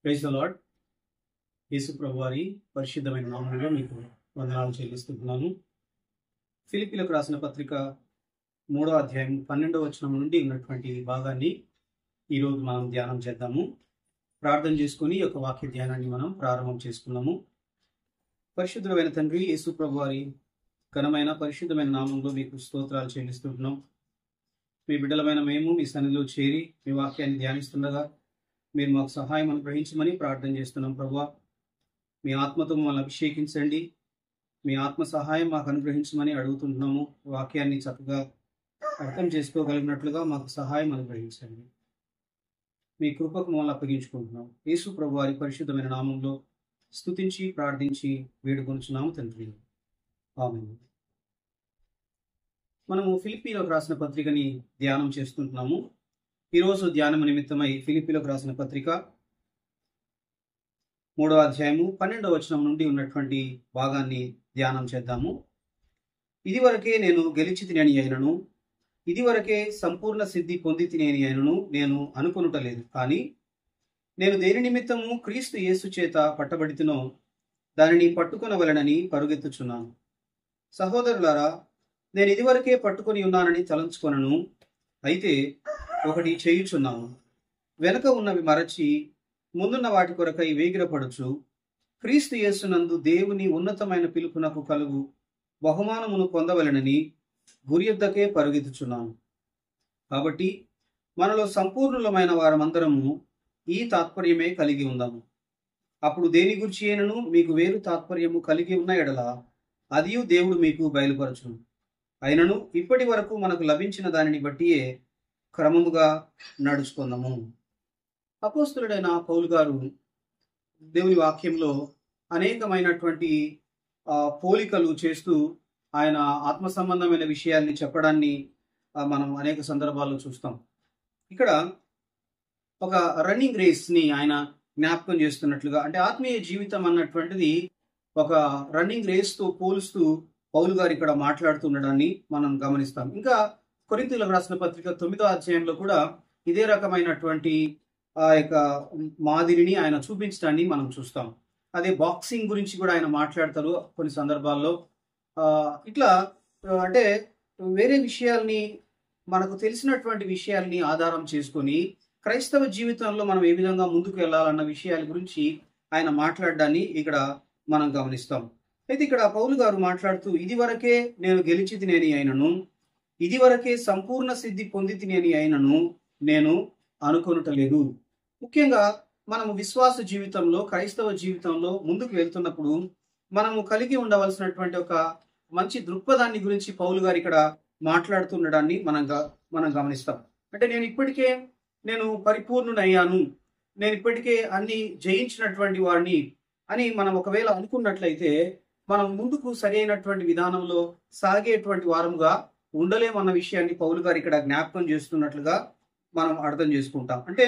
Praise the lord. యేసు ప్రభువారి పరిశుద్ధమైన నామములో మీకు వందనాలు చెల్లిస్తున్నాను. ఫిలిప్పీలకు రాసిన పత్రిక 3వ అధ్యాయం 12వ వచనం నుండి ఉన్నటువంటి భాగాన్ని ఈరోజు మనం ధ్యానం చేద్దాము. ప్రార్థన చేసుకుని ఈ యొక్క వాక్య ధ్యానాన్ని మనం ప్రారంభం చేసుకున్నాము. పరిశుద్ధమైన తండ్రి యేసు ప్రభువారి ఘనమైన పరిశుద్ధమైన నామంలో మీకు స్తోత్రాలు చెల్లిస్తున్నాం. మీ బిడ్డలమైన మేము మీ సన్నిధిలో చేరి మీ వాక్యాన్ని ధ్యానిస్తుండగా మీరు మాకు సహాయం అనుగ్రహించమని ప్రార్థన చేస్తున్నాం. ప్రభువా, మీ ఆత్మతో మమ్మల్ని అభిషేకించండి, మీ ఆత్మ సహాయం మాకు అనుగ్రహించమని అడుగుతుంటున్నాము. వాక్యాన్ని చక్కగా అర్థం చేసుకోగలిగినట్లుగా మాకు సహాయం అనుగ్రహించండి. మీ కృపకు మమ్మల్ని అప్పగించుకుంటున్నాం. యేసు ప్రభువారి పరిశుద్ధమైన నామంలో స్తుతించి ప్రార్థించి వేడుకొనుచున్నాము తండ్రి, ఆమేన్. మనము ఫిలిప్పీలకు రాసిన పత్రికని ధ్యానం చేస్తుంటున్నాము. ఈరోజు ధ్యానం నిమిత్తమై ఫిలిప్పీలకు రాసిన పత్రిక 3వ అధ్యాయము 12వ వచనం నుండి ఉన్నటువంటి భాగాన్ని ధ్యానం చేద్దాము. ఇదివరకే నేను గెలిచి తినని అయినను, ఇదివరకే సంపూర్ణ సిద్ధి పొంది తినేని అయినను నేను అనుకొనుటలేదు. కానీ నేను దేని నిమిత్తము క్రీస్తు యేసు చేత పట్టబడితినో దానిని పట్టుకొనవలెనని పరుగెత్తుచున్నాను. సహోదరులారా, నేను ఇదివరకే పట్టుకొని ఉన్నానని తలంచుకొనను. అయితే ఒకటి చేయుచున్నాను, వెనక ఉన్నవి మరచి ముందున్న వాటి కొరకై వేగిరపడుచు క్రీస్తు యేసునందు దేవుని ఉన్నతమైన పిలుపునకు కలుగు బహుమానమును పొందవలెనని గురియొద్దకే పరుగెత్తుచున్నాను. కాబట్టి మనలో సంపూర్ణులమైన వారమందరము ఈ తాత్పర్యమే కలిగి ఉందాము. అప్పుడు దేని గురించి అయినను మీకు వేరు తాత్పర్యము కలిగి ఉన్న ఎడల అదియు దేవుడు మీకు బయలుపరచును. అయినను ఇప్పటి వరకు మనకు లభించిన దానిని బట్టియే క్రమముగా నడుచుకుందాము. అపోస్తులుడైన పౌలు గారు దేవుని వాక్యంలో అనేకమైనటువంటి పోలికలు చేస్తూ ఆయన ఆత్మ సంబంధమైన విషయాల్ని చెప్పడాన్ని మనం అనేక సందర్భాల్లో చూస్తాం. ఇక్కడ ఒక రన్నింగ్ రేస్ ని ఆయన జ్ఞాపకం చేస్తున్నట్లుగా, అంటే ఆత్మీయ జీవితం అన్నటువంటిది ఒక రన్నింగ్ రేస్ తో పోలుస్తూ పౌలు గారు ఇక్కడ మాట్లాడుతుండడాన్ని మనం గమనిస్తాం. ఇంకా కొరింథీయులకు రాసిన పత్రిక 9వ అధ్యాయంలో కూడా ఇదే రకమైనటువంటి ఆ యొక్క మాదిరిని ఆయన చూపించడాన్ని మనం చూస్తాం. అదే బాక్సింగ్ గురించి కూడా ఆయన మాట్లాడతారు కొన్ని సందర్భాల్లో. ఇట్లా అంటే వేరే విషయాల్ని, మనకు తెలిసినటువంటి విషయాల్ని ఆధారం చేసుకొని క్రైస్తవ జీవితంలో మనం ఏ విధంగా ముందుకు వెళ్ళాలన్న విషయాల గురించి ఆయన మాట్లాడడాన్ని ఇక్కడ మనం గమనిస్తాం. అయితే ఇక్కడ పౌలు గారు మాట్లాడుతూ ఇదివరకే నేను గెలిచి తినేని అయినను, ఇదివరకే సంపూర్ణ సిద్ధి పొంది తినేని అయినను నేను అనుకొనుటలేదు. ముఖ్యంగా మనము విశ్వాస జీవితంలో, క్రైస్తవ జీవితంలో ముందుకు వెళ్తున్నప్పుడు మనము కలిగి ఉండవలసినటువంటి ఒక మంచి దృక్పథాన్ని గురించి పౌలు గారు ఇక్కడ మాట్లాడుతుండడాన్ని మనం గమనిస్తాం. అంటే నేను పరిపూర్ణునయ్యాను, నేను ఇప్పటికే అన్ని జయించినటువంటి వాడిని అని మనం ఒకవేళ అనుకున్నట్లయితే మనం ముందుకు సరైనటువంటి విధానంలో సాగేటువంటి వారముగా ఉండలేమన్న విషయాన్ని పౌలు గారు ఇక్కడ జ్ఞాపకం చేస్తున్నట్లుగా మనం అర్థం చేసుకుంటాం. అంటే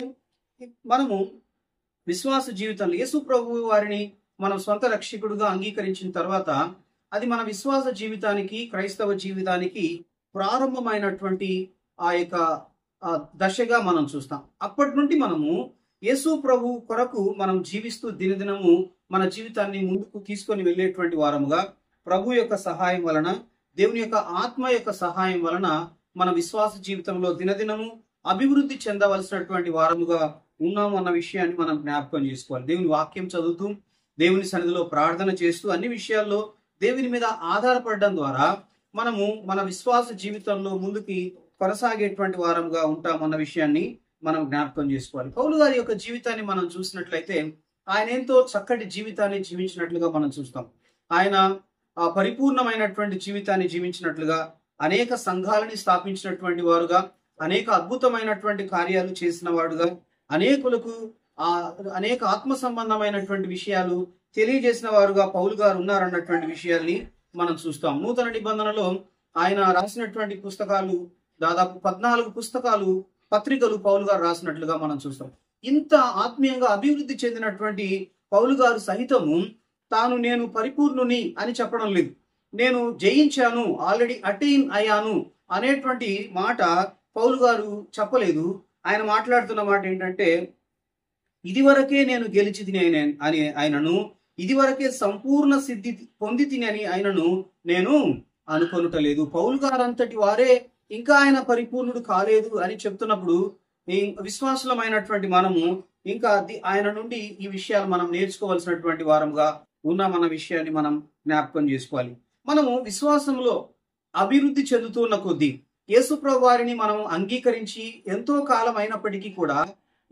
మనము విశ్వాస జీవితంలో యేసు ప్రభువు వారిని మనం సొంత రక్షకుడుగా అంగీకరించిన తర్వాత అది మన విశ్వాస జీవితానికి, క్రైస్తవ జీవితానికి ప్రారంభమైనటువంటి ఆ యొక్క దశగా మనం చూస్తాం. అప్పటి నుండి మనము యేసు ప్రభు కొరకు మనం జీవిస్తూ దినదినము మన జీవితాన్ని ముందుకు తీసుకొని వెళ్ళేటువంటి వారముగా ప్రభు యొక్క సహాయం వలన, దేవుని యొక్క ఆత్మ యొక్క సహాయం వలన మన విశ్వాస జీవితంలో దినదినము అభివృద్ధి చెందవలసినటువంటి వారముగా ఉన్నాము అన్న విషయాన్ని మనం జ్ఞాపకం చేసుకోవాలి. దేవుని వాక్యం చదువుతూ, దేవుని సన్నిధిలో ప్రార్థన చేస్తూ, అన్ని విషయాల్లో దేవుని మీద ఆధారపడడం ద్వారా మనము మన విశ్వాస జీవితంలో ముందుకి కొనసాగేటువంటి వారముగా ఉంటామన్న విషయాన్ని మనం జ్ఞాపకం చేసుకోవాలి. పౌలు గారి యొక్క జీవితాన్ని మనం చూసినట్లయితే ఆయన ఎంతో చక్కటి జీవితాన్ని జీవించినట్లుగా మనం చూస్తాం. ఆయన ఆ పరిపూర్ణమైనటువంటి జీవితాన్ని జీవించినట్లుగా, అనేక సంఘాలని స్థాపించినటువంటి వారుగా, అనేక అద్భుతమైనటువంటి కార్యాలు చేసిన వాడుగా, అనేకులకు అనేక ఆత్మ సంబంధమైనటువంటి విషయాలు తెలియజేసిన వారుగా పౌలు గారు ఉన్నారన్నటువంటి విషయాల్ని మనం చూస్తాం. నూతన నిబంధనలో ఆయన రాసినటువంటి పుస్తకాలు దాదాపు 14 పుస్తకాలు, పత్రికలు పౌలు గారు రాసినట్లుగా మనం చూస్తాం. ఇంత ఆత్మీయంగా అభివృద్ధి చెందినటువంటి పౌలు గారు సహితము నేను పరిపూర్ణుని అని చెప్పడం లేదు. నేను జయించాను, ఆల్రెడీ అటైన్ అయ్యాను అనేటువంటి మాట పౌలు గారు చెప్పలేదు. ఆయన మాట్లాడుతున్న మాట ఏంటంటే ఇదివరకే నేను గెలిచి తిని అని ఆయనను, ఇదివరకే సంపూర్ణ సిద్ధి పొంది తిని అని ఆయనను నేను అనుకొనుటలేదు. పౌలు గారంతటి వారే ఇంకా ఆయన పరిపూర్ణుడు కాలేదు అని చెప్తున్నప్పుడు ఈ విశ్వాసులమైనటువంటి మనము ఇంకా ఆయన నుండి ఈ విషయాలు మనం నేర్చుకోవాల్సినటువంటి వారంగా ఉన్నామన్న విషయాన్ని మనం జ్ఞాపకం చేసుకోవాలి. మనము విశ్వాసంలో అభివృద్ధి చెందుతున్న కొద్దీ యేసుప్రభు వారిని మనం అంగీకరించి ఎంతో కాలం అయినప్పటికీ కూడా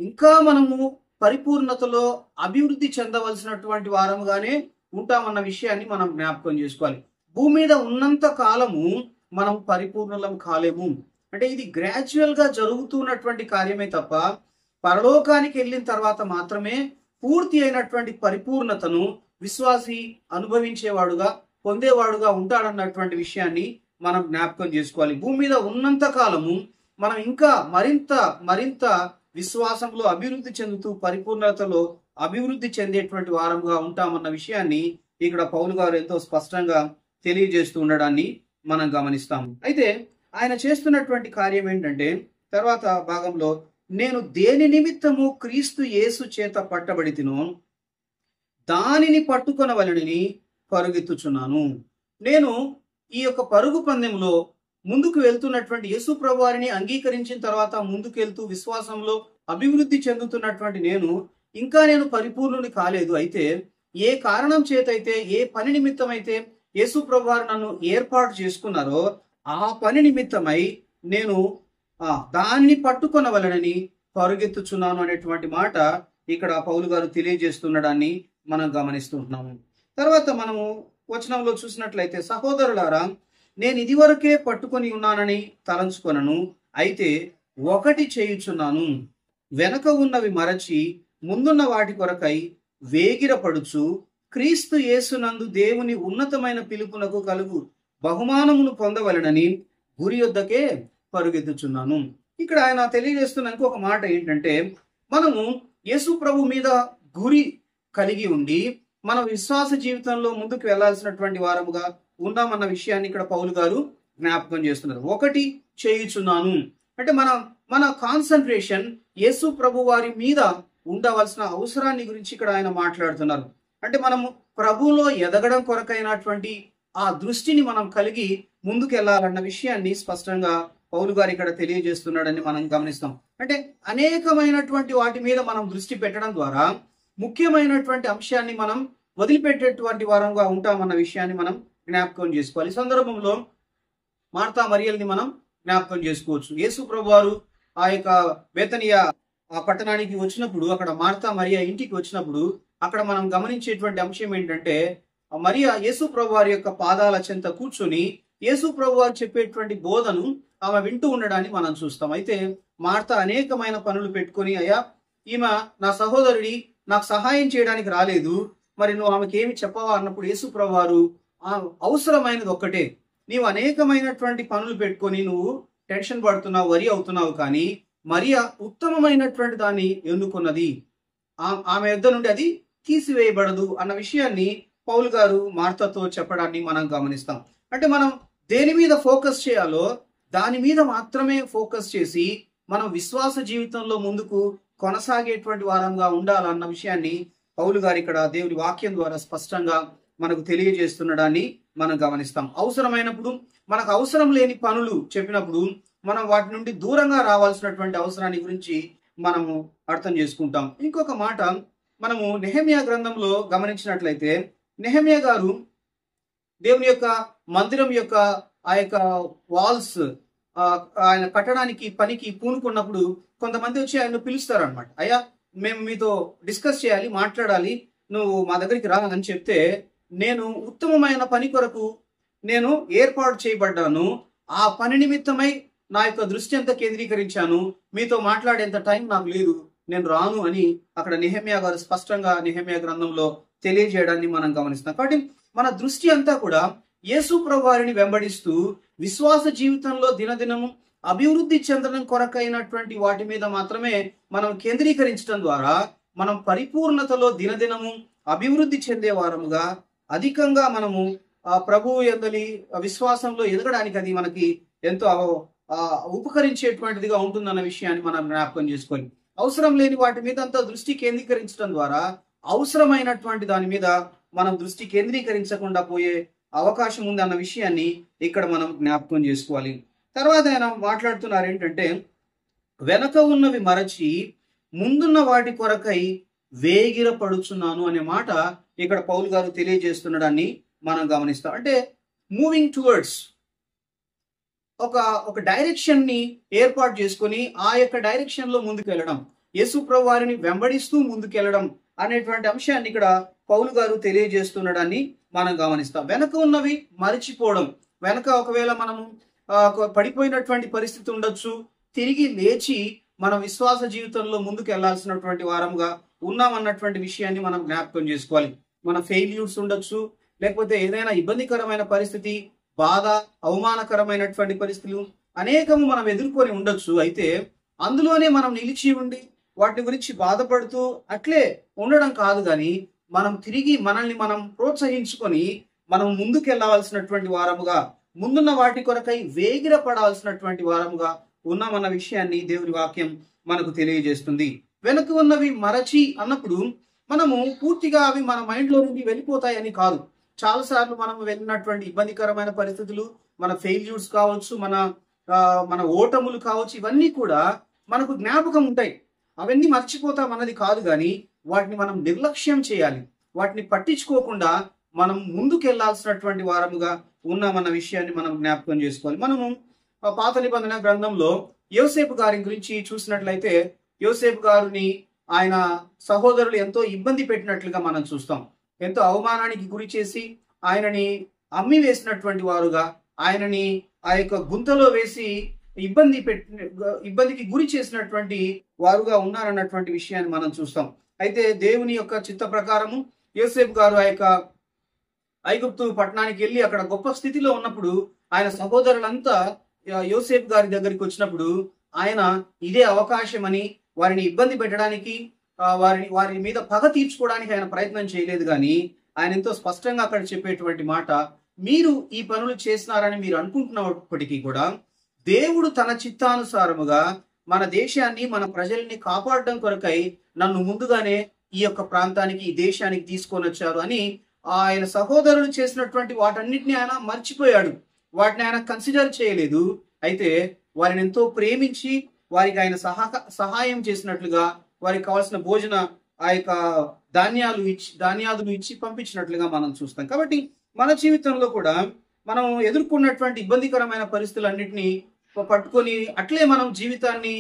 ఇంకా మనము పరిపూర్ణతలో అభివృద్ధి చెందవలసినటువంటి వారముగానే ఉంటామన్న విషయాన్ని మనం జ్ఞాపకం చేసుకోవాలి. భూమి మీద ఉన్నంత కాలము మనం పరిపూర్ణలం కాలేము. అంటే ఇది గ్రాడ్యువల్ గా జరుగుతున్నటువంటి కార్యమే తప్ప పరలోకానికి వెళ్ళిన తర్వాత మాత్రమే పూర్తి అయినటువంటి పరిపూర్ణతను విశ్వాసి అనుభవించేవాడుగా పొందేవాడుగా ఉంటాడన్నటువంటి విషయాన్ని మనం జ్ఞాపకం చేసుకోవాలి. భూమి మీద ఉన్నంత కాలము మనం ఇంకా మరింత విశ్వాసంలో అభివృద్ధి చెందుతూ పరిపూర్ణతలో అభివృద్ధి చెందేటువంటి వారంగా ఉంటామన్న విషయాన్ని ఇక్కడ పౌలు గారు ఎంతో స్పష్టంగా తెలియజేస్తూ ఉండడాన్ని మనం గమనిస్తాము. అయితే ఆయన చేస్తున్నటువంటి కార్యం ఏంటంటే తర్వాత భాగంలో, నేను దేని నిమిత్తము క్రీస్తు యేసు చేత పట్టబడితినో దానిని పట్టుకొనవలెనని పరుగెత్తుచున్నాను. నేను ఈ యొక్క పరుగు పందెంలో ముందుకు వెళ్తున్నటువంటి యేసు ప్రభు వారిని అంగీకరించిన తర్వాత ముందుకు వెళ్తూ విశ్వాసంలో అభివృద్ధి చెందుతున్నటువంటి నేను పరిపూర్ణుని కాలేదు. అయితే ఏ కారణం చేతైతే, ఏ పని నిమిత్తమైతే యేసు ప్రభు వారు నన్ను ఏర్పాటు చేసుకున్నారో ఆ పని నిమిత్తమై నేను దాన్ని పట్టుకొనవలెనని పరుగెత్తుచున్నాను అనేటువంటి మాట ఇక్కడ పౌలు గారు తెలియజేస్తుండడాన్ని మనం గమనిస్తుంటున్నాము. తర్వాత మనము వచనంలో చూసినట్లయితే, సహోదరులారా, నేను ఇదివరకే పట్టుకొని ఉన్నానని తలంచుకొనను, అయితే ఒకటి చేయుచున్నాను, వెనక ఉన్నవి మరచి ముందున్న వాటి కొరకై వేగిరపడుచు క్రీస్తు యేసునందు దేవుని ఉన్నతమైన పిలుపునకు కలుగు బహుమానమును పొందవలెనని గురి యొద్దకే పరుగెత్తుచున్నాను. ఇక్కడ ఆయన తెలియజేస్తున్న ఇంకొక మాట ఏంటంటే, మనము యేసు ప్రభు మీద గురి కలిగి ఉండి మన విశ్వాస జీవితంలో ముందుకు వెళ్లాల్సినటువంటి వారముగా ఉన్నామన్న విషయాన్ని ఇక్కడ పౌలు గారు జ్ఞాపకం చేస్తున్నారు. ఒకటి చేయుచున్నాను అంటే మన కాన్సన్ట్రేషన్ యేసు ప్రభు వారి మీద ఉండవలసిన అవసరాన్ని గురించి ఇక్కడ ఆయన మాట్లాడుతున్నారు. అంటే మనము ప్రభువులో ఎదగడం కొరకైనటువంటి ఆ దృష్టిని మనం కలిగి ముందుకు వెళ్ళాలన్న విషయాన్ని స్పష్టంగా పౌలు గారు ఇక్కడ తెలియజేస్తున్నాడని మనం గమనిస్తాం. అంటే అనేకమైనటువంటి వాటి మీద మనం దృష్టి పెట్టడం ద్వారా ముఖ్యమైనటువంటి అంశాన్ని మనం వదిలిపెట్టేటువంటి వారంగా ఉంటామన్న విషయాన్ని మనం జ్ఞాపకం చేసుకోవాలి. ఈ సందర్భంలో మార్తా మరియల్ని మనం జ్ఞాపకం చేసుకోవచ్చు. యేసు ప్రభు వారు ఆ యొక్క బేతనియా ఆ పట్టణానికి వచ్చినప్పుడు, అక్కడ మార్తా మరియా ఇంటికి వచ్చినప్పుడు అక్కడ మనం గమనించేటువంటి అంశం ఏంటంటే, మరియా యేసు ప్రభు వారి యొక్క పాదాల చెంత కూర్చొని యేసు ప్రభు వారు చెప్పేటువంటి బోధను ఆమె వింటూ ఉండడాన్ని మనం చూస్తాం. అయితే మార్తా అనేకమైన పనులు పెట్టుకొని, అయ్యా ఈమె నా సహోదరుడి నాకు సహాయం చేయడానికి రాలేదు, మరి నువ్వు ఆమెకి ఏమి చెప్పవా అన్నప్పుడు యేసు ప్రభు వారు అవసరమైనది ఒక్కటే, నీవు అనేకమైనటువంటి పనులు పెట్టుకొని నువ్వు టెన్షన్ పడుతున్నావు, వరి అవుతున్నావు, కానీ మరియా ఉత్తమమైనటువంటి దాన్ని ఎన్నుకున్నది, ఆమె యొద్ద నుండి అది తీసివేయబడదు అన్న విషయాన్ని పౌలు గారు మార్తాతో చెప్పడాన్ని మనం గమనిస్తాం. అంటే మనం దేని మీద ఫోకస్ చేయాలో దాని మీద మాత్రమే ఫోకస్ చేసి మనం విశ్వాస జీవితంలో ముందుకు కొనసాగేటువంటి వారంగా ఉండాలన్న విషయాన్ని పౌలు గారు ఇక్కడ దేవుని వాక్యం ద్వారా స్పష్టంగా మనకు తెలియజేస్తుండడాన్ని మనం గమనిస్తాం. అవసరమైనప్పుడు, మనకు అవసరం లేని పనులు చెప్పినప్పుడు మనం వాటి నుండి దూరంగా రావాల్సినటువంటి అవసరాన్ని గురించి మనము అర్థం చేసుకుంటాం. ఇంకొక మాట మనము నెహెమ్యా గ్రంథంలో గమనించినట్లయితే, నెహెమ్యా గారు దేవుని యొక్క మందిరం యొక్క ఆ యొక్క వాల్స్ ఆయన కట్టడానికి పనికి పూనుకున్నప్పుడు కొంతమంది వచ్చి ఆయన పిలుస్తారు అనమాట. అయ్యా మేము మీతో డిస్కస్ చేయాలి, మాట్లాడాలి, నువ్వు మా దగ్గరికి రా అని చెప్తే, నేను ఉత్తమమైన పని కొరకు నేను ఏర్పాటు చేయబడ్డాను, ఆ పని నిమిత్తమై నా యొక్క దృష్టి అంతా కేంద్రీకరించాను, మీతో మాట్లాడేంత టైం నాకు లేదు, నేను రాను అని అక్కడ నెహెమ్యా గారు స్పష్టంగా నెహెమ్యా గ్రంథంలో తెలియజేయడాన్ని మనం గమనిస్తాం. కాబట్టి మన దృష్టి అంతా కూడా యేసు ప్రభు వారిని వెంబడిస్తూ విశ్వాస జీవితంలో దినదినము అభివృద్ధి చెందడం కొరకైనటువంటి వాటి మీద మాత్రమే మనం కేంద్రీకరించడం ద్వారా మనం పరిపూర్ణతలో దినదినము అభివృద్ధి చెందే వారముగా అధికంగా మనము ఆ ప్రభువు యందలి విశ్వాసంలో ఎదగడానికి అది మనకి ఎంతో ఉపకరించేటువంటిదిగా ఉంటుందన్న విషయాన్ని మనం జ్ఞాపకం చేసుకోవాలి. అవసరం లేని వాటి మీద అంతా దృష్టి కేంద్రీకరించడం ద్వారా అవసరమైనటువంటి దాని మీద మనం దృష్టి కేంద్రీకరించకుండా పోయే అవకాశం ఉంది అన్న విషయాన్ని ఇక్కడ మనం జ్ఞాపకం చేసుకోవాలి. తర్వాత ఆయన మాట్లాడుతున్నారు ఏంటంటే, వెనక ఉన్నవి మరచి ముందున్న వాటి కొరకై వేగిరపడుచున్నాను అనే మాట ఇక్కడ పౌలు గారు తెలియజేస్తున్నాడాన్ని మనం గమనిస్తాం. అంటే మూవింగ్ టువర్డ్స్ ఒక డైరెక్షన్ ని ఏర్పాటు చేసుకొని ఆ యొక్క డైరెక్షన్ లో ముందుకు వెళ్ళడం, యేసు ప్రభు వారిని వెంబడిస్తూ ముందుకెళ్ళడం అనేటువంటి అంశాన్ని ఇక్కడ పౌలు గారు తెలియజేస్తున్నాడాన్ని మనం గమనిస్తాం. వెనక ఉన్నవి మరిచిపోవడం, వెనక ఒకవేళ మనము పడిపోయినటువంటి పరిస్థితి ఉండొచ్చు, తిరిగి లేచి మన విశ్వాస జీవితంలో ముందుకు వెళ్లాల్సినటువంటి వారంగా ఉన్నామన్నటువంటి విషయాన్ని మనం జ్ఞాపకం చేసుకోవాలి. మన ఫెయిల్యూర్స్ ఉండొచ్చు, లేకపోతే ఏదైనా ఇబ్బందికరమైన పరిస్థితి, బాధ, అవమానకరమైనటువంటి పరిస్థితులు అనేకము మనం ఎదుర్కొని ఉండొచ్చు. అయితే అందులోనే మనం నిలిచి ఉండి వాటి గురించి బాధపడుతూ అట్లే ఉండడం కాదు, కానీ మనం తిరిగి మనల్ని మనం ప్రోత్సహించుకొని మనం ముందుకెళ్లవలసినటువంటి వారముగా, ముందున్న వాటి కొరకై వేగిరపడాల్సినటువంటి వారముగా ఉన్నామన్న విషయాన్ని దేవుని వాక్యం మనకు తెలియజేస్తుంది. వెనక ఉన్నవి మరచి అన్నప్పుడు మనము పూర్తిగా అవి మన మైండ్ లో నుండి వెళ్ళిపోతాయని కాదు. చాలాసార్లు మనం వెళ్ళినటువంటి ఇబ్బందికరమైన పరిస్థితులు, మన ఫెయిల్యూర్స్ కావచ్చు, మన ఓటములు కావచ్చు, ఇవన్నీ కూడా మనకు జ్ఞాపకం ఉంటాయి. అవన్నీ మర్చిపోతాం అన్నది కాదు, కానీ వాటిని మనం నిర్లక్ష్యం చేయాలి. వాటిని పట్టించుకోకుండా మనం ముందుకెళ్లాల్సినటువంటి వారముగా ఉన్నామన్న విషయాన్ని మనం జ్ఞాపకం చేసుకోవాలి. మనము పాత నిబంధన గ్రంథంలో యోసేపు గారి గురించి చూసినట్లయితే, యోసేపు గారిని ఆయన సహోదరులు ఎంతో ఇబ్బంది పెట్టినట్లుగా మనం చూస్తాం. ఎంతో అవమానానికి గురి చేసి ఆయనని అమ్మి వేసినటువంటి వారుగా, ఆయనని ఆ యొక్క గుంతలో వేసి ఇబ్బందికి గురి చేసినటువంటి వారుగా ఉన్నారన్నటువంటి విషయాన్ని మనం చూస్తాం. అయితే దేవుని యొక్క చిత్త ప్రకారము యోసేపు గారు ఆ యొక్క ఐగుప్తు పట్టణానికి వెళ్ళి అక్కడ గొప్ప స్థితిలో ఉన్నప్పుడు ఆయన సహోదరులంతా యోసేపు గారి దగ్గరికి వచ్చినప్పుడు ఆయన ఇదే అవకాశం అని వారిని ఇబ్బంది పెట్టడానికి, వారి మీద పగ తీర్చుకోవడానికి ఆయన ప్రయత్నం చేయలేదు. కానీ ఆయన ఎంతో స్పష్టంగా అక్కడ చెప్పేటువంటి మాట, మీరు ఈ పనులు చేసినారని మీరు అనుకుంటున్నప్పటికీ కూడా దేవుడు తన చిత్తానుసారముగా మన దేశాన్ని, మన ప్రజల్ని కాపాడడం కొరకై నన్ను ముందుగానే ఈ యొక్క ప్రాంతానికి, ఈ దేశానికి తీసుకొని వచ్చారు అని ఆయన సహోదరులు చేసినటువంటి వాటన్నిటిని ఆయన మర్చిపోయాడు. వాటిని ఆయన కన్సిడర్ చేయలేదు. అయితే వారిని ఎంతో ప్రేమించి వారికి ఆయన సహాయం చేసినట్లుగా, వారికి కావాల్సిన భోజన ఆ యొక్క ధాన్యాలు ఇచ్చి పంపించినట్లుగా మనం చూస్తాం. కాబట్టి మన జీవితంలో కూడా మనం ఎదుర్కొన్నటువంటి ఇబ్బందికరమైన పరిస్థితులన్నింటినీ పట్టుకొని అట్లే మనం జీవితాన్ని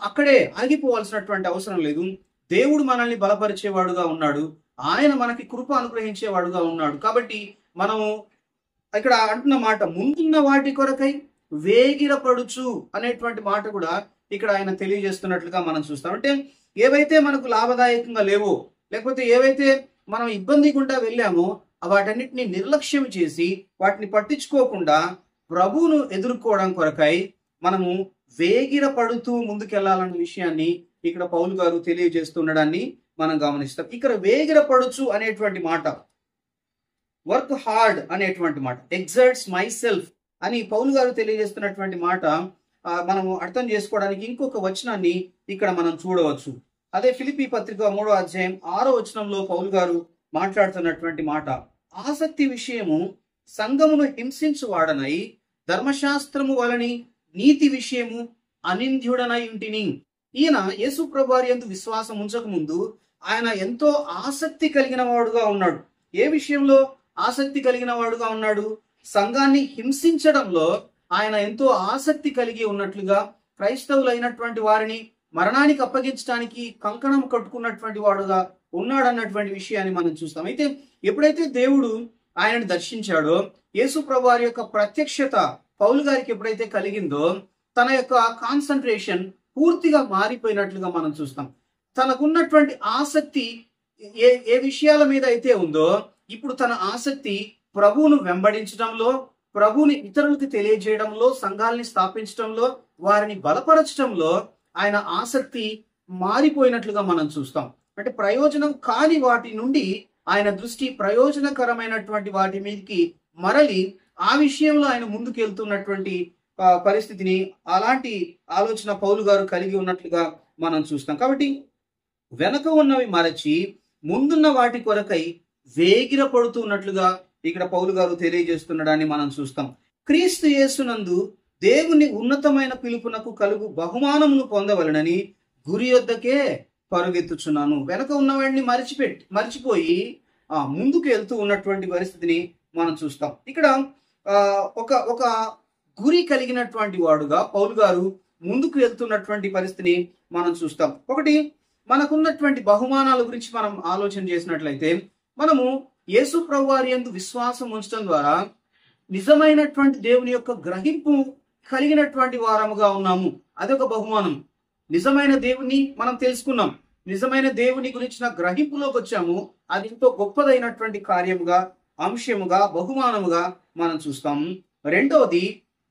అక్కడే ఆగిపోవాల్సినటువంటి అవసరం లేదు. దేవుడు మనల్ని బలపరిచేవాడుగా ఉన్నాడు. ఆయన మనకి కృప అనుగ్రహించేవాడుగా ఉన్నాడు. కాబట్టి మనము ఇక్కడ అంటున్న మాట, ముందున్న వాటి కొరకై వేగిరపడుచు అనేటువంటి మాట కూడా ఇక్కడ ఆయన తెలియజేస్తున్నట్లుగా మనం చూస్తాం. అంటే ఏవైతే మనకు లాభదాయకంగా లేవో, లేకపోతే ఏవైతే మనం ఇబ్బంది గుండా వెళ్ళామో వాటన్నిటిని నిర్లక్ష్యం చేసి వాటిని పట్టించుకోకుండా ప్రభువును ఎదుర్కోవడం కొరకై మనము వేగిరపడుతూ ముందుకెళ్లాలన్న విషయాన్ని ఇక్కడ పౌలు గారు తెలియజేస్తుండడాన్ని మనం గమనిస్తాం. ఇక్కడ వేగిరపడుచు అనేటువంటి మాట, వర్క్ హార్డ్ అనేటువంటి మాట, ఎగ్జర్ట్స్ మై సెల్ఫ్ అని పౌలు గారు తెలియజేస్తున్నటువంటి మాట మనము అర్థం చేసుకోవడానికి ఇంకొక వచనాన్ని ఇక్కడ మనం చూడవచ్చు. అదే ఫిలిప్పీ పత్రిక 3వ అధ్యాయం 6వ వచనంలో పౌలు గారు మాట్లాడుతున్నటువంటి మాట, ఆసక్తి విషయము సంఘమును హింసించు వాడనై ధర్మశాస్త్రము వలని నీతి విషయము అనింద్యుడనై ఉంటిని. ఈయన యేసు ప్రభువారి యందు విశ్వాసం ఉంచక ముందు ఆయన ఎంతో ఆసక్తి కలిగిన వాడుగా ఉన్నాడు. ఏ విషయంలో ఆసక్తి కలిగిన వాడుగా ఉన్నాడు? సంఘాన్ని హింసించడంలో ఆయన ఎంతో ఆసక్తి కలిగి ఉన్నట్లుగా, క్రైస్తవులైనటువంటి వారిని మరణానికి అప్పగించడానికి కంకణం కట్టుకున్నటువంటి వాడుగా ఉన్నాడన్నటువంటి విషయాన్ని మనం చూస్తాం. అయితే ఎప్పుడైతే దేవుడు ఆయనను దర్శించాడో, యేసు ప్రభువారి యొక్క ప్రత్యక్షత పౌలు గారికి ఎప్పుడైతే కలిగిందో, తన యొక్క కాన్సన్ట్రేషన్ పూర్తిగా మారిపోయినట్లుగా మనం చూస్తాం. తనకున్నటువంటి ఆసక్తి ఏ విషయాల మీద అయితే ఉందో, ఇప్పుడు తన ఆసక్తి ప్రభువును వెంబడించడంలో, ప్రభువుని ఇతరులకు తెలియజేయడంలో, సంఘాలని స్థాపించడంలో, వారిని బలపరచడంలో ఆయన ఆసక్తి మారిపోయినట్లుగా మనం చూస్తాం. అంటే ప్రయోజనం కాని వాటి నుండి ఆయన దృష్టి ప్రయోజనకరమైనటువంటి వాటి మీదకి మరలి ఆ విషయంలో ఆయన ముందుకు వెళ్తున్నటువంటి పరిస్థితిని, అలాంటి ఆలోచన పౌలు గారు కలిగి ఉన్నట్లుగా మనం చూస్తాం. కాబట్టి వెనక ఉన్నవి మరచి ముందున్న వాటి కొరకై వేగిర పడుతున్నట్లుగా ఇక్కడ పౌలు గారు తెలియజేస్తున్నాడని మనం చూస్తాం. క్రీస్తు యేసునందు దేవుని ఉన్నతమైన పిలుపునకు కలుగు బహుమానమును పొందవలనని గురి యొద్దకే పరుగెత్తుచున్నాను. వెనక ఉన్నవాడిని మరిచిపోయి ముందుకు వెళ్తూ ఉన్నటువంటి పరిస్థితిని మనం చూస్తాం. ఇక్కడ ఒక గురి కలిగినటువంటి వాడుగా పౌలు గారు ముందుకు వెళ్తున్నటువంటి పరిస్థితిని మనం చూస్తాం. ఒకటి, మనకున్నటువంటి బహుమానాల గురించి మనం ఆలోచన చేసినట్లయితే, మనము యేసు ప్రభువారి యందు విశ్వాసం ఉంచడం ద్వారా నిజమైనటువంటి దేవుని యొక్క గ్రహింపు కలిగినటువంటి వారముగా ఉన్నాము. అదొక బహుమానం. నిజమైన దేవుని మనం తెలుసుకున్నాం, నిజమైన దేవుని గురించిన గ్రహింపులోకి వచ్చాము. అది ఎంతో గొప్పదైనటువంటి కార్యముగా, అంశముగా, బహుమానముగా మనం చూస్తాం. రెండవది,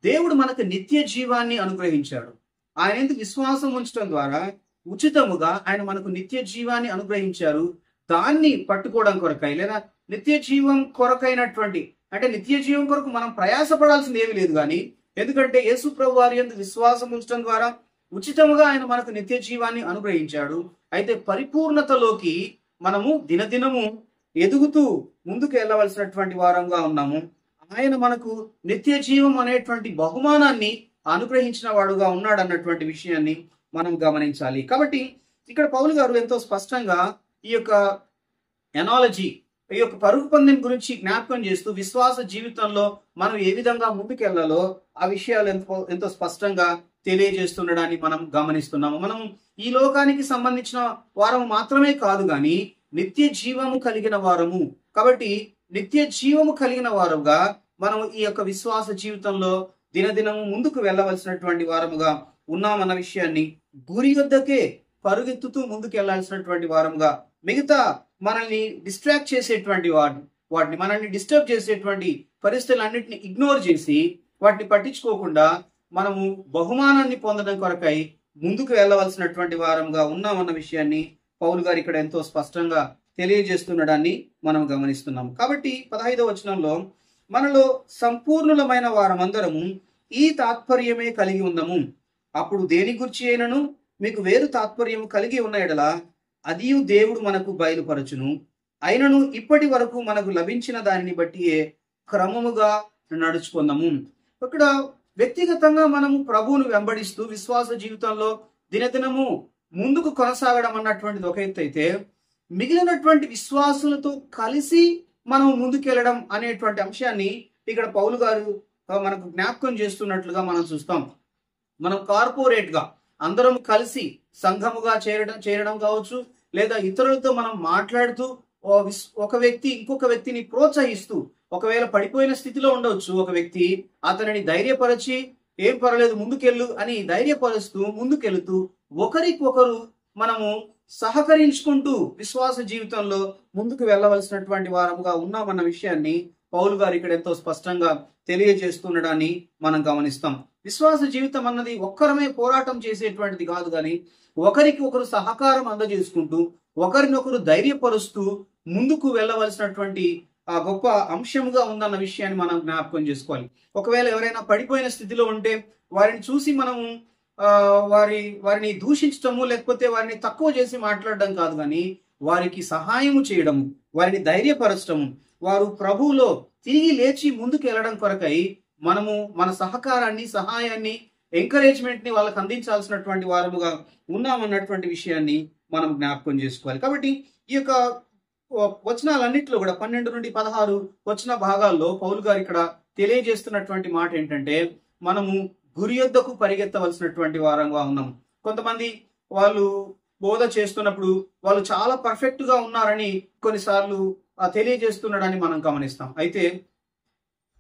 దేవుడు మనకు నిత్య జీవాన్ని అనుగ్రహించాడు. ఆయన ఎందుకు విశ్వాసం ఉంచడం ద్వారా ఉచితముగా ఆయన మనకు నిత్య జీవాన్ని అనుగ్రహించారు. దాన్ని పట్టుకోవడం కొరకై, లేదా నిత్య జీవం కొరకైనటువంటి, అంటే నిత్య జీవం కొరకు మనం ప్రయాసపడాల్సింది ఏమీ లేదు. కానీ ఎందుకంటే యేసు ప్రభు వారి యందు విశ్వాసం ఉంచడం ద్వారా ఉచితముగా ఆయన మనకు నిత్య జీవాన్ని అనుగ్రహించాడు. అయితే పరిపూర్ణతలోకి మనము దినదినము ఎదుగుతూ ముందుకు వెళ్ళవలసినటువంటి వారంగా ఉన్నాము. ఆయన మనకు నిత్య జీవం అనేటువంటి బహుమానాన్ని అనుగ్రహించిన వాడుగా ఉన్నాడు అన్నటువంటి విషయాన్ని మనం గమనించాలి. కాబట్టి ఇక్కడ పౌలు గారు ఎంతో స్పష్టంగా ఈ యొక్క ఎనాలజీ, ఈ యొక్క పరుగు పందెం గురించి జ్ఞాపకం చేస్తూ విశ్వాస జీవితంలో మనం ఏ విధంగా ముందుకెళ్లాలో ఆ విషయాలు ఎంతో స్పష్టంగా తెలియజేస్తుండడాన్ని మనం గమనిస్తున్నాము. మనం ఈ లోకానికి సంబంధించిన వారము మాత్రమే కాదు కానీ నిత్య జీవము కలిగిన వారము. కాబట్టి నిత్య జీవము కలిగిన వారుగా మనం ఈ యొక్క విశ్వాస జీవితంలో దినదినము ముందుకు వెళ్ళవలసినటువంటి వారముగా ఉన్నామన్న విషయాన్ని, గురి వద్దకే పరుగెత్తుతూ ముందుకు వెళ్లాల్సినటువంటి వారముగా, మిగతా మనల్ని డిస్ట్రాక్ట్ చేసేటువంటి వాటిని మనల్ని డిస్టర్బ్ చేసేటువంటి పరిస్థితులన్నింటినీ ఇగ్నోర్ చేసి వాటిని పట్టించుకోకుండా మనము బహుమానాన్ని పొందడం కొరకై ముందుకు వెళ్ళవలసినటువంటి వారంగా ఉన్నామన్న విషయాన్ని పౌలు గారు ఇక్కడ ఎంతో స్పష్టంగా తెలియజేస్తుండడాన్ని మనం గమనిస్తున్నాము. కాబట్టి 15వ వచనంలో, మనలో సంపూర్ణులమైన వారమందరము ఈ తాత్పర్యమే కలిగి ఉందము. అప్పుడు దేని గురించి అయినను మీకు వేరు తాత్పర్యం కలిగి ఉన్న ఎడల అది దేవుడు మనకు బయలుపరచును. అయినను ఇప్పటి వరకు మనకు లభించిన దానిని బట్టి క్రమముగా నడుచుకుందాము. ఇక్కడ వ్యక్తిగతంగా మనము ప్రభువును వెంబడిస్తూ విశ్వాస జీవితంలో దినదినము ముందుకు కొనసాగడం అన్నటువంటిది ఒక ఎత్తు అయితే, మిగిలినటువంటి విశ్వాసులతో కలిసి మనం ముందుకెళ్ళడం అనేటువంటి అంశాన్ని ఇక్కడ పౌలు గారు మనకు జ్ఞాపకం చేస్తున్నట్లుగా మనం చూస్తాం. మనం కార్పొరేట్ గా అందరం కలిసి సంఘముగా చేరడం కావచ్చు, లేదా ఇతరులతో మనం మాట్లాడుతూ ఒక వ్యక్తి ఇంకొక వ్యక్తిని ప్రోత్సహిస్తూ, ఒకవేళ పడిపోయిన స్థితిలో ఉండవచ్చు ఒక వ్యక్తి, అతనిని ధైర్యపరిచి ఏం పర్లేదు ముందుకెళ్ళు అని ధైర్యపరుస్తూ ముందుకెళ్తూ ఒకరికొకరు మనము సహకరించుకుంటూ విశ్వాస జీవితంలో ముందుకు వెళ్ళవలసినటువంటి వారముగా ఉన్నామన్న విషయాన్ని పౌలు గారు ఇక్కడ ఎంతో స్పష్టంగా తెలియజేస్తుండడాన్ని మనం గమనిస్తాం. విశ్వాస జీవితం అన్నది ఒక్కరమే పోరాటం చేసేటువంటిది కాదు, కానీ ఒకరికి ఒకరు సహకారం అందజేసుకుంటూ ఒకరినొకరు ధైర్యపరుస్తూ ముందుకు వెళ్ళవలసినటువంటి ఆ గొప్ప అంశముగా ఉందన్న విషయాన్ని మనం జ్ఞాపకం చేసుకోవాలి. ఒకవేళ ఎవరైనా పడిపోయిన స్థితిలో ఉంటే వారిని చూసి మనము వారిని దూషించటము, లేకపోతే వారిని తక్కువ చేసి మాట్లాడడం కాదు, కానీ వారికి సహాయము చేయడము, వారిని ధైర్యపరచడము, వారు ప్రభువులో తిరిగి లేచి ముందుకు వెళ్ళడం కొరకై మనము మన సహకారాన్ని, సహాయాన్ని, ఎంకరేజ్మెంట్ ని వాళ్ళకి అందించాల్సినటువంటి వారముగా ఉన్నామన్నటువంటి విషయాన్ని మనం జ్ఞాపకం చేసుకోవాలి. కాబట్టి ఈ యొక్క వచనాలన్నింటిలో కూడా 12 నుండి 16 వచన భాగాల్లో పౌలు గారు ఇక్కడ తెలియజేస్తున్నటువంటి మాట ఏంటంటే, మనము గురి యొద్దకు పరిగెత్తవలసినటువంటి వారంగా ఉన్నాం. కొంతమంది వాళ్ళు బోధ చేస్తున్నప్పుడు వాళ్ళు చాలా పర్ఫెక్ట్ గా ఉన్నారని కొన్నిసార్లు తెలియజేస్తున్నాడని మనం గమనిస్తాం. అయితే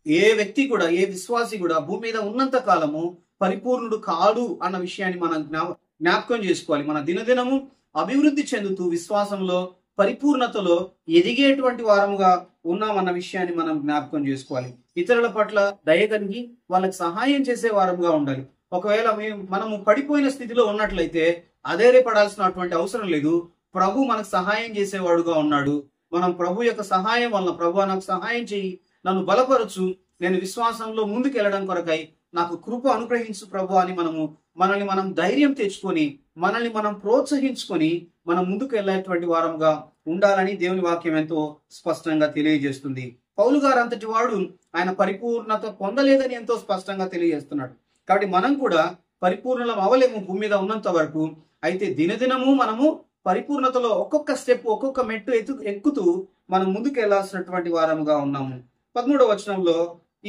ఏ వ్యక్తి కూడా, ఏ విశ్వాసి కూడా భూమి మీద ఉన్నంత కాలము పరిపూర్ణుడు కాడు అన్న విషయాన్ని మనం జ్ఞాపకం చేసుకోవాలి. మన దినదినము అభివృద్ధి చెందుతూ విశ్వాసంలో పరిపూర్ణతలో ఎదిగేటువంటి వారముగా ఉన్నామన్న విషయాన్ని మనం జ్ఞాపకం చేసుకోవాలి. ఇతరుల పట్ల దయ కలిగి వాళ్ళకి సహాయం చేసే వారముగా ఉండాలి. ఒకవేళ మనము పడిపోయిన స్థితిలో ఉన్నట్లయితే అధైర్యపడాల్సినటువంటి అవసరం లేదు. ప్రభు మనకు సహాయం చేసేవాడుగా ఉన్నాడు. మనం ప్రభు యొక్క సహాయం వలన, ప్రభు నాకు సహాయం చేయి, నన్ను బలపరచు, నేను విశ్వాసంలో ముందుకు వెళ్ళడం కొరకై నాకు కృప అనుగ్రహించు ప్రభు అని మనల్ని మనం ధైర్యం తెచ్చుకొని మనల్ని మనం ప్రోత్సహించుకొని మనం ముందుకు వెళ్ళేటువంటి వారంగా ఉండాలని దేవుని వాక్యం ఎంతో స్పష్టంగా తెలియజేస్తుంది. పౌలు గారు అంతటి వాడు ఆయన పరిపూర్ణత పొందలేదని ఎంతో స్పష్టంగా తెలియజేస్తున్నాడు. కాబట్టి మనం కూడా పరిపూర్ణలం అవలేము భూమి మీద ఉన్నంత వరకు. అయితే దినదినము మనము పరిపూర్ణతలో ఒక్కొక్క స్టెప్, ఒక్కొక్క మెట్టు ఎక్కుతూ మనం ముందుకు వెళ్లాల్సినటువంటి వారముగా ఉన్నాము. 13వ వచనంలో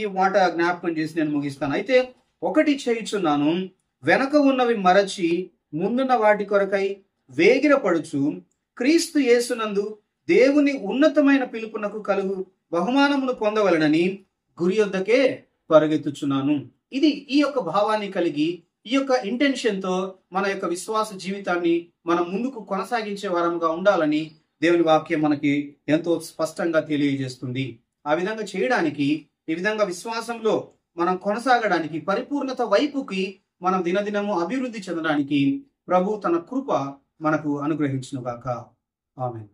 ఈ మాట జ్ఞాపకం చేసి నేను ముగిస్తాను. అయితే ఒకటి చేయుచున్నాను, వెనక ఉన్నవి మరచి ముందున్న వాటి కొరకై వేగిరపడుచు క్రీస్తు యేసునందు దేవుని ఉన్నతమైన పిలుపునకు కలుగు బహుమానమును పొందవలనని గురి యొద్దకే పరుగెత్తుచున్నాను. ఇది ఈ యొక్క భావాన్ని కలిగి, ఈ యొక్క ఇంటెన్షన్ తో మన యొక్క విశ్వాస జీవితాన్ని మనం ముందుకు కొనసాగించే వారంగా ఉండాలని దేవుని వాక్యం మనకి ఎంతో స్పష్టంగా తెలియజేస్తుంది. ఆ విధంగా చేయడానికి, ఈ విధంగా విశ్వాసంలో మనం కొనసాగడానికి, పరిపూర్ణత వైపుకి మనం దినదినము అభివృద్ధి చెందడానికి ప్రభు తన కృప మనకు అనుగ్రహించును గాక. ఆమేన్.